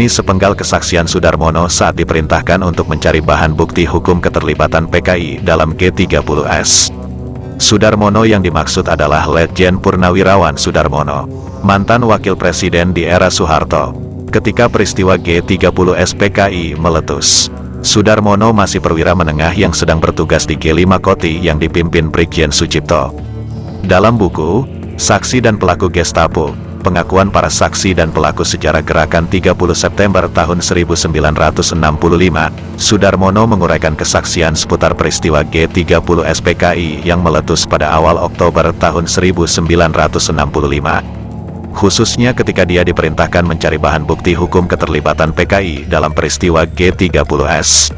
Ini sepenggal kesaksian Sudarmono saat diperintahkan untuk mencari bahan bukti hukum keterlibatan PKI dalam G30S. Sudarmono yang dimaksud adalah Letjen Purnawirawan Sudarmono, mantan wakil presiden di era Soeharto. Ketika peristiwa G30S PKI meletus, Sudarmono masih perwira menengah yang sedang bertugas di G5 Koti yang dipimpin Brigjen Sucipto. Dalam buku, Saksi dan Pelaku Gestapo, Pengakuan Para Saksi dan Pelaku Sejarah Gerakan 30 September tahun 1965, Sudarmono menguraikan kesaksian seputar peristiwa G30S PKI yang meletus pada awal Oktober tahun 1965. Khususnya ketika dia diperintahkan mencari bahan bukti hukum keterlibatan PKI dalam peristiwa G30S.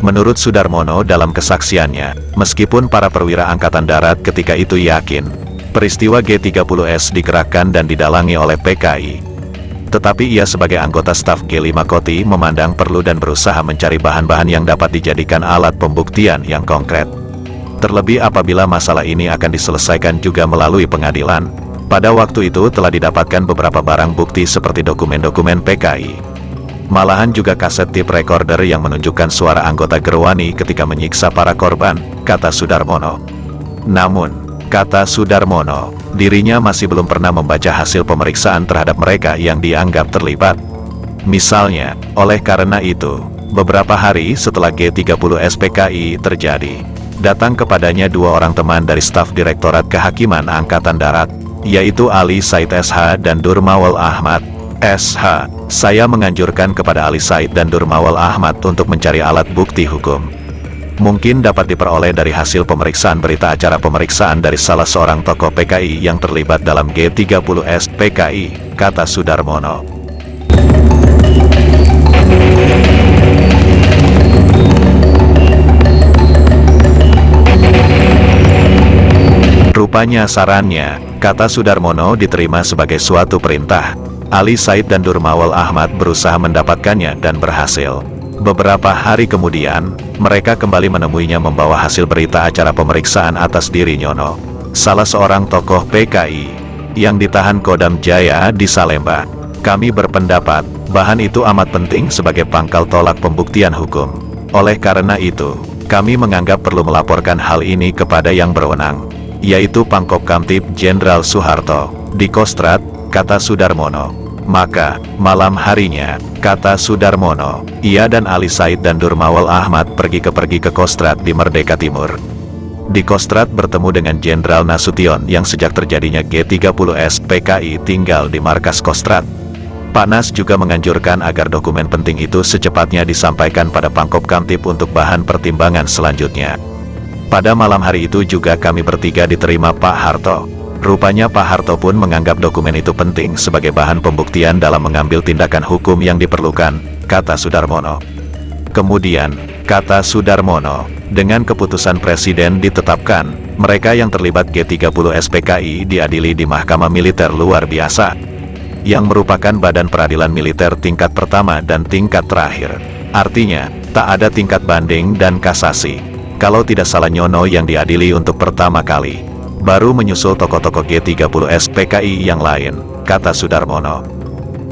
Menurut Sudarmono dalam kesaksiannya, meskipun para perwira Angkatan Darat ketika itu yakin peristiwa G30S digerakkan dan didalangi oleh PKI, tetapi ia sebagai anggota staf G5 Koti memandang perlu dan berusaha mencari bahan-bahan yang dapat dijadikan alat pembuktian yang konkret. Terlebih apabila masalah ini akan diselesaikan juga melalui pengadilan. Pada waktu itu telah didapatkan beberapa barang bukti seperti dokumen-dokumen PKI. Malahan juga kaset tape recorder yang menunjukkan suara anggota Gerwani ketika menyiksa para korban, kata Sudarmono. Namun, kata Sudarmono, dirinya masih belum pernah membaca hasil pemeriksaan terhadap mereka yang dianggap terlibat. Misalnya, oleh karena itu, beberapa hari setelah G30S PKI terjadi, datang kepadanya dua orang teman dari staf Direktorat Kehakiman Angkatan Darat, yaitu Ali Said SH dan Durmawal Ahmad. SH, saya menganjurkan kepada Ali Said dan Durmawal Ahmad untuk mencari alat bukti hukum. Mungkin dapat diperoleh dari hasil pemeriksaan berita acara pemeriksaan dari salah seorang tokoh PKI yang terlibat dalam G30S PKI, kata Sudarmono. Rupanya sarannya, kata Sudarmono, diterima sebagai suatu perintah. Ali Said dan Durmawal Ahmad berusaha mendapatkannya dan berhasil. Beberapa hari kemudian, mereka kembali menemuinya membawa hasil berita acara pemeriksaan atas diri Nyono, salah seorang tokoh PKI, yang ditahan Kodam Jaya di Salemba. Kami berpendapat, bahan itu amat penting sebagai pangkal tolak pembuktian hukum. Oleh karena itu, kami menganggap perlu melaporkan hal ini kepada yang berwenang, yaitu Pangkop Kamtib Jenderal Soeharto, di Kostrad, kata Sudarmono. Maka, malam harinya, kata Sudarmono, ia dan Ali Said dan Durmawal Ahmad pergi ke Kostrad di Merdeka Timur. Di Kostrad bertemu dengan Jenderal Nasution yang sejak terjadinya G30S PKI tinggal di markas Kostrad. Pak Nas juga menganjurkan agar dokumen penting itu secepatnya disampaikan pada Pangkop Kamtib untuk bahan pertimbangan selanjutnya. Pada malam hari itu juga kami bertiga diterima Pak Harto. Rupanya Pak Harto pun menganggap dokumen itu penting sebagai bahan pembuktian dalam mengambil tindakan hukum yang diperlukan, kata Sudarmono. Kemudian, kata Sudarmono, dengan keputusan Presiden ditetapkan, mereka yang terlibat G30S PKI diadili di Mahkamah Militer Luar Biasa, yang merupakan badan peradilan militer tingkat pertama dan tingkat terakhir. Artinya, tak ada tingkat banding dan kasasi. Kalau tidak salah Nyono yang diadili untuk pertama kali. Baru menyusul tokoh-tokoh G30S PKI yang lain, kata Sudarmono.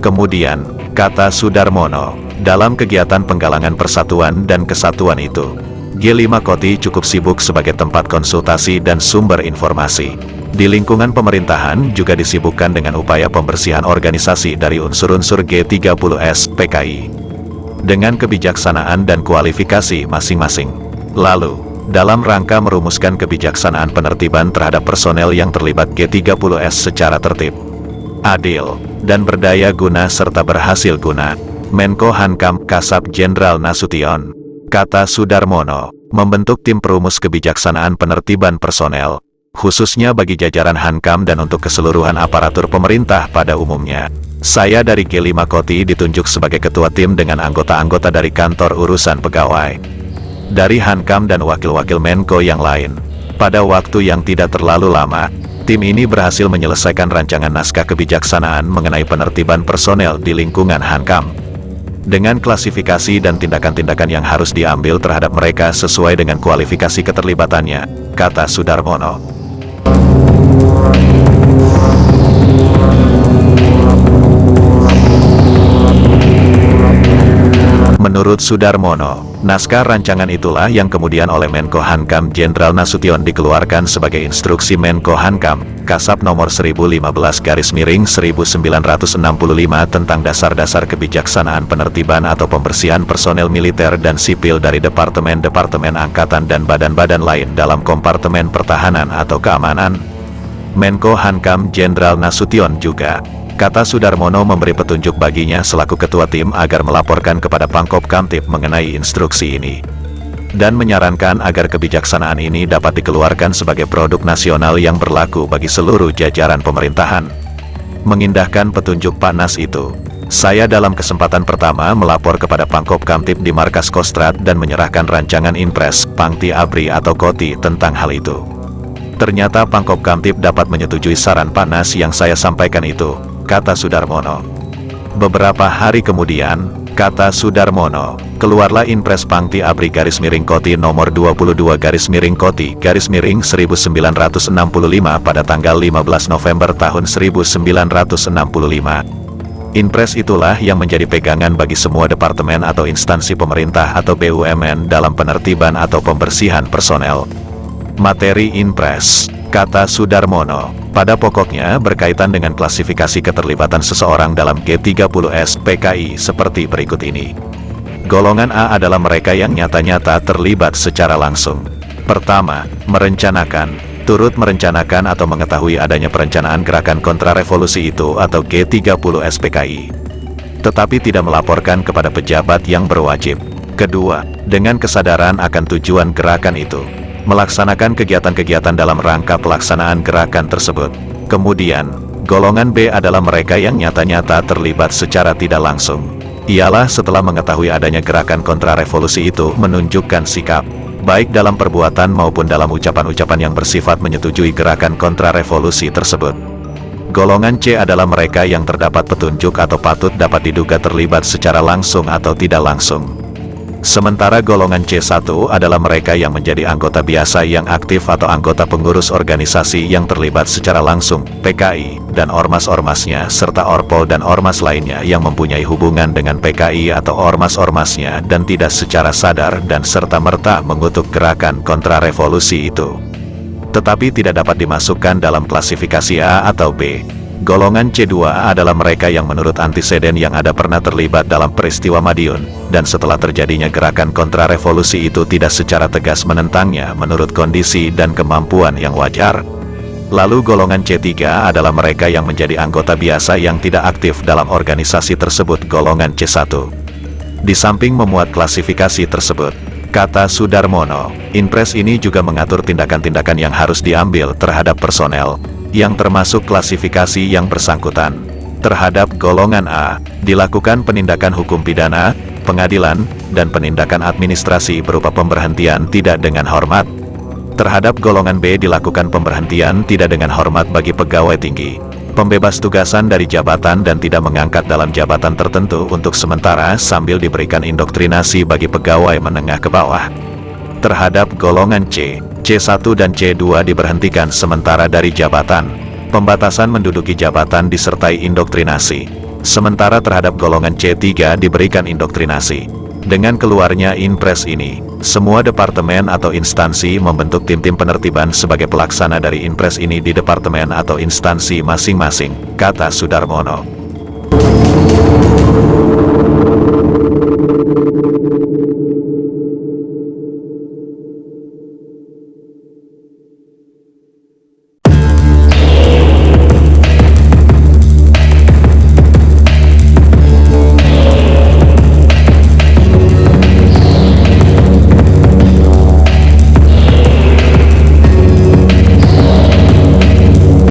Kemudian, kata Sudarmono, dalam kegiatan penggalangan persatuan dan kesatuan itu, G5 Koti cukup sibuk sebagai tempat konsultasi dan sumber informasi. Di lingkungan pemerintahan juga disibukkan dengan upaya pembersihan organisasi dari unsur-unsur G30S PKI, dengan kebijaksanaan dan kualifikasi masing-masing. Lalu, dalam rangka merumuskan kebijaksanaan penertiban terhadap personel yang terlibat G30S secara tertib, adil, dan berdaya guna serta berhasil guna, Menko Hankam Kasab Jenderal Nasution, kata Sudarmono, membentuk tim perumus kebijaksanaan penertiban personel, khususnya bagi jajaran Hankam dan untuk keseluruhan aparatur pemerintah pada umumnya. Saya dari G5 Koti ditunjuk sebagai ketua tim dengan anggota-anggota dari kantor urusan pegawai, dari Hankam dan wakil-wakil Menko yang lain. Pada waktu yang tidak terlalu lama, tim ini berhasil menyelesaikan rancangan naskah kebijaksanaan mengenai penertiban personel di lingkungan Hankam, dengan klasifikasi dan tindakan-tindakan yang harus diambil terhadap mereka sesuai dengan kualifikasi keterlibatannya, kata Sudarmono. Menurut Sudarmono, naskah rancangan itulah yang kemudian oleh Menko Hankam Jenderal Nasution dikeluarkan sebagai Instruksi Menko Hankam, Kasab nomor 1015/1965 tentang dasar-dasar kebijaksanaan penertiban atau pembersihan personel militer dan sipil dari departemen-departemen angkatan dan badan-badan lain dalam kompartemen pertahanan atau keamanan. Menko Hankam Jenderal Nasution juga, kata Sudarmono, memberi petunjuk baginya selaku ketua tim agar melaporkan kepada Pangkop Kamtib mengenai instruksi ini. Dan menyarankan agar kebijaksanaan ini dapat dikeluarkan sebagai produk nasional yang berlaku bagi seluruh jajaran pemerintahan. Mengindahkan petunjuk Pak Nas itu, saya dalam kesempatan pertama melapor kepada Pangkop Kamtib di Markas Kostrad dan menyerahkan rancangan Inpres, Pangti Abri atau Koti tentang hal itu. Ternyata Pangkop Kamtib dapat menyetujui saran Pak Nas yang saya sampaikan itu, kata Sudarmono. Beberapa hari kemudian, kata Sudarmono, keluarlah Inpres Pangti Abri _Koti nomor 22 _1965 pada tanggal 15 November tahun 1965. Inpres itulah yang menjadi pegangan bagi semua departemen atau instansi pemerintah atau BUMN dalam penertiban atau pembersihan personel. Materi Inpres, kata Sudarmono, pada pokoknya berkaitan dengan klasifikasi keterlibatan seseorang dalam G30S PKI seperti berikut ini. Golongan A adalah mereka yang nyata-nyata terlibat secara langsung. Pertama, merencanakan, turut merencanakan atau mengetahui adanya perencanaan gerakan kontrarevolusi itu atau G30S PKI, tetapi tidak melaporkan kepada pejabat yang berwajib. Kedua, dengan kesadaran akan tujuan gerakan itu, melaksanakan kegiatan-kegiatan dalam rangka pelaksanaan gerakan tersebut. Kemudian, golongan B adalah mereka yang nyata-nyata terlibat secara tidak langsung. Ialah setelah mengetahui adanya gerakan kontrarevolusi itu menunjukkan sikap, baik dalam perbuatan maupun dalam ucapan-ucapan yang bersifat menyetujui gerakan kontrarevolusi tersebut. Golongan C adalah mereka yang terdapat petunjuk atau patut dapat diduga terlibat secara langsung atau tidak langsung. Sementara golongan C1 adalah mereka yang menjadi anggota biasa yang aktif atau anggota pengurus organisasi yang terlibat secara langsung, PKI, dan ormas-ormasnya serta Orpol dan ormas lainnya yang mempunyai hubungan dengan PKI atau ormas-ormasnya dan tidak secara sadar dan serta-merta mengutuk gerakan kontrarevolusi itu, tetapi tidak dapat dimasukkan dalam klasifikasi A atau B. Golongan C2 adalah mereka yang menurut antiseden yang ada pernah terlibat dalam peristiwa Madiun, dan setelah terjadinya gerakan kontrarevolusi itu tidak secara tegas menentangnya menurut kondisi dan kemampuan yang wajar. Lalu golongan C3 adalah mereka yang menjadi anggota biasa yang tidak aktif dalam organisasi tersebut, golongan C1. Di samping memuat klasifikasi tersebut, kata Sudarmono, Inpres ini juga mengatur tindakan-tindakan yang harus diambil terhadap personel yang termasuk klasifikasi yang bersangkutan. Terhadap golongan A, dilakukan penindakan hukum pidana, pengadilan, dan penindakan administrasi berupa pemberhentian tidak dengan hormat. Terhadap golongan B dilakukan pemberhentian tidak dengan hormat bagi pegawai tinggi, pembebas tugasan dari jabatan dan tidak mengangkat dalam jabatan tertentu untuk sementara sambil diberikan indoktrinasi bagi pegawai menengah ke bawah. Terhadap golongan C, C1 dan C2 diberhentikan sementara dari jabatan, pembatasan menduduki jabatan disertai indoktrinasi. Sementara terhadap golongan C3 diberikan indoktrinasi. Dengan keluarnya Inpres ini, semua departemen atau instansi membentuk tim-tim penertiban sebagai pelaksana dari Inpres ini di departemen atau instansi masing-masing, kata Sudarmono.